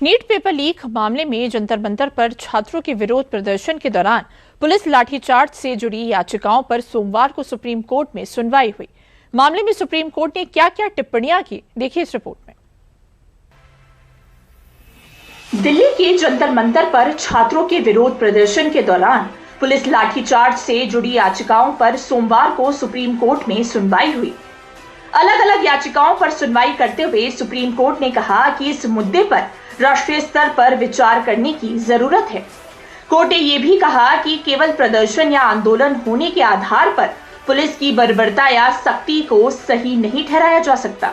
NEET paper leak मामले में जंतर मंतर पर छात्रों के विरोध प्रदर्शन के दौरान पुलिस लाठीचार्ज से जुड़ी याचिकाओं पर सोमवार को सुप्रीम कोर्ट में सुनवाई हुई। मामले में सुप्रीम कोर्ट ने क्या क्या टिप्पणियां की, देखिए इस रिपोर्ट में। दिल्ली के जंतर मंतर पर छात्रों के विरोध प्रदर्शन के दौरान पुलिस लाठीचार्ज से जुड़ी याचिकाओं पर सोमवार को सुप्रीम कोर्ट में सुनवाई हुई। अलग अलग याचिकाओं पर सुनवाई करते हुए सुप्रीम कोर्ट ने कहा कि इस मुद्दे पर राष्ट्रीय स्तर पर विचार करने की जरूरत है। कोर्ट ने यह भी कहा कि केवल प्रदर्शन या आंदोलन होने के आधार पर पुलिस की बर्बरता या सख्ती को सही नहीं ठहराया जा सकता।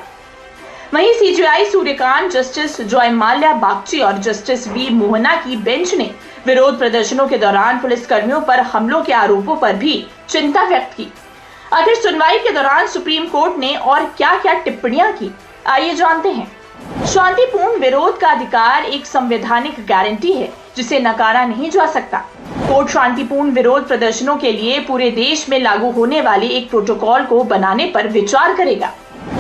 वहीं सीजेआई सूर्यकांत, जस्टिस जयमाल्या बागची और जस्टिस वी मोहना की बेंच ने विरोध प्रदर्शनों के दौरान पुलिसकर्मियों पर हमलों के आरोपों पर भी चिंता व्यक्त की। आखिर सुनवाई के दौरान सुप्रीम कोर्ट ने और क्या क्या टिप्पणियां की, आइए जानते हैं। शांतिपूर्ण विरोध का अधिकार एक संवैधानिक गारंटी है जिसे नकारा नहीं जा सकता। कोर्ट शांतिपूर्ण विरोध प्रदर्शनों के लिए पूरे देश में लागू होने वाले एक प्रोटोकॉल को बनाने पर विचार करेगा।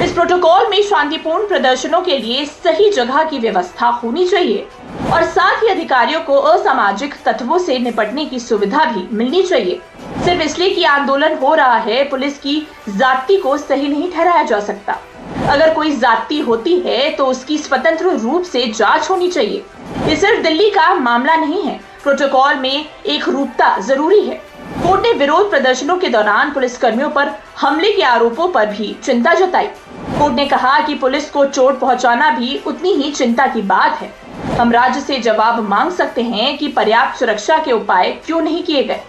इस प्रोटोकॉल में शांतिपूर्ण प्रदर्शनों के लिए सही जगह की व्यवस्था होनी चाहिए और साथ ही अधिकारियों को असामाजिक तत्वों से निपटने की सुविधा भी मिलनी चाहिए। सिर्फ इसलिए कि आंदोलन हो रहा है, पुलिस की जाति को सही नहीं ठहराया जा सकता। अगर कोई जाति होती है तो उसकी स्वतंत्र रूप से जांच होनी चाहिए। ये सिर्फ दिल्ली का मामला नहीं है, प्रोटोकॉल में एक रूपता जरूरी है। कोर्ट ने विरोध प्रदर्शनों के दौरान पुलिसकर्मियों पर हमले के आरोपों पर भी चिंता जताई। कोर्ट ने कहा कि पुलिस को चोट पहुंचाना भी उतनी ही चिंता की बात है। हम राज्य से जवाब मांग सकते हैं कि पर्याप्त सुरक्षा के उपाय क्यों नहीं किए गए।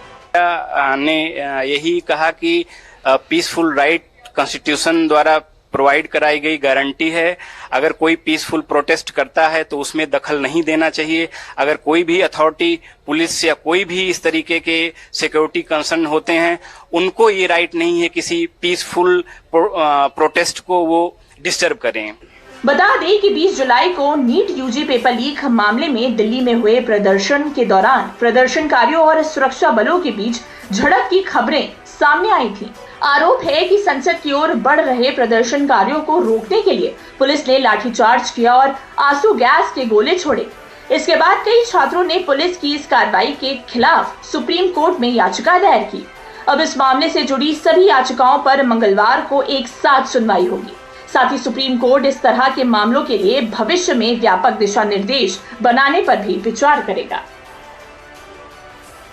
ने यही कहा कि पीसफुल राइट कॉन्स्टिट्यूशन द्वारा प्रोवाइड कराई गई गारंटी है। अगर कोई पीसफुल प्रोटेस्ट करता है तो उसमें दखल नहीं देना चाहिए। अगर कोई भी अथॉरिटी, पुलिस या कोई भी इस तरीके के सिक्योरिटी कंसर्न होते हैं, उनको ये राइट नहीं है किसी पीसफुल प्रोटेस्ट को वो डिस्टर्ब करें। बता दें कि 20 जुलाई को नीट यूजी पेपर लीक मामले में दिल्ली में हुए प्रदर्शन के दौरान प्रदर्शनकारियों और सुरक्षा बलों के बीच झड़प की खबरें सामने आई थी। आरोप है कि संसद की ओर बढ़ रहे प्रदर्शनकारियों को रोकने के लिए पुलिस ने लाठीचार्ज किया और आंसू गैस के गोले छोड़े। इसके बाद कई छात्रों ने पुलिस की इस कार्रवाई के खिलाफ सुप्रीम कोर्ट में याचिका दायर की। अब इस मामले से जुड़ी सभी याचिकाओं पर मंगलवार को एक साथ सुनवाई होगी। साथ ही सुप्रीम कोर्ट इस तरह के मामलों के लिए भविष्य में व्यापक दिशा निर्देश बनाने पर भी विचार करेगा।